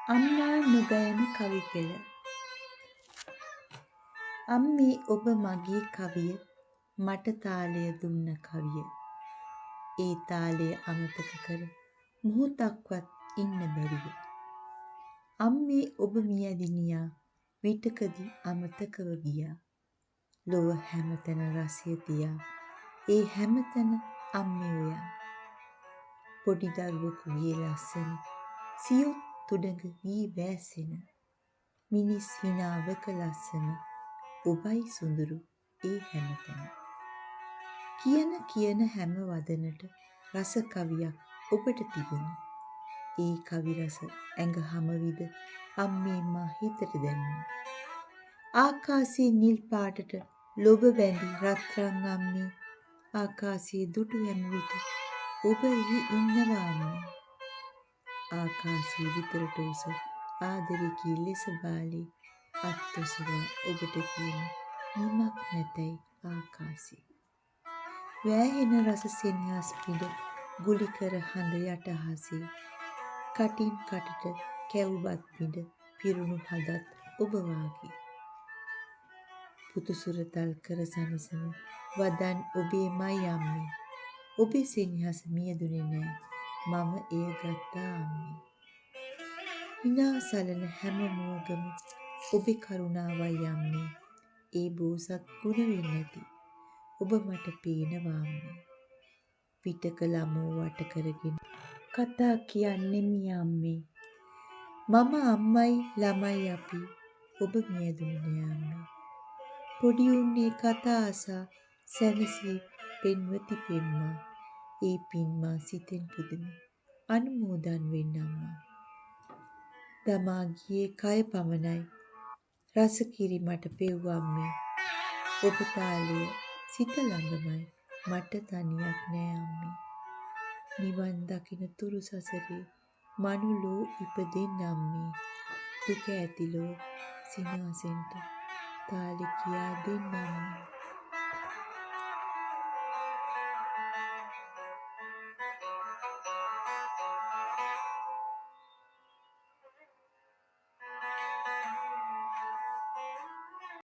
අම්මා නොගයන කවි පෙළ. අම්මේ ඔබ මගේ කවිය මට තාලය දුන්න කවිය. ඒ තාලය අමතක කර මොහොතක්වත් ඉන්න බැරිය. අම්මේ ඔබ මියැදිනියා විටකදී අමතකව ගියා. ලොව හැමතැන රසය තියා ඒ හැමතැන අම්මේ ඔයා. පොඩි දරුවෙකුගේ ලස්සන සියොත් තුඩඟ වී වැසෙන මිනිස් හිනාවක ලස්සන ඔබයි සොඳුරු ඒ හැමතැන. කියන හැම වදනට රස කවියක් ඔබට තිබුණ. ඒ කවි රස ඇඟ හමවිද අම්මේ මා හිතට දැනුණ. ආකාශයේ නිල් පාටට ලොබ බැඳි රත්රන් අම්මේ ආකාශයේ දුටු හැම විට ඔබ එහි ඉන්නවා අම්මේ. ආකාශයේ විතරට උස ආදරෙකී ලෙස බාලේ අත් ඔසවා ඔබට කියන නිමක් නැතැයි ආකාශේ. වෑහෙන රස සෙනෙහස් පිඩ ගුලි කර හඳ යට අහසේ කටින් කටට කැවුබත් පිඩ පිරුණු හදත් ඔබ වාගේ. පුතුසුර තල් කර සනසන වදන් ඔබේමයි අම්මේ. ඔබේ සෙනෙහස මියදුනේ නෑ මම එය ගත්තා අම්මේ. හිනා සලන හැම මුවගම ඔබේ කරුණාවයි අම්මේ. ඒ බෝසත් ගුණ වෙන්න ඇති ඔබ මට පේනවා අම්මේ. පිටක ළමෝ වට කරගෙන කතා කියන්නෙමි අම්මේ. මම අම්මයි ළමයි අපි ඔබ මියදුනේ නෑ අම්මේ. පොඩි උන් ඒ කතා අසා සැනසී පෙන්වති පෙම්මා. ඒ පින්මා සිතෙන් පුදමි අනුමෝදන් වෙන්න අම්මා. දමා ගියේ කය පමණයි රස කිරි මට පෙව්වා අම්මේ. ඔබ තාලය සිත ළඟමයි මට තනියක් නෑ අම්මේ. නිවන් දකින තුරු සසරේ මනුලෝ ඉපදෙන්න අම්මේ. දුක ඇති ලොව සිනාසෙන්ට තාලේ කියා දෙන්න අම්මේ.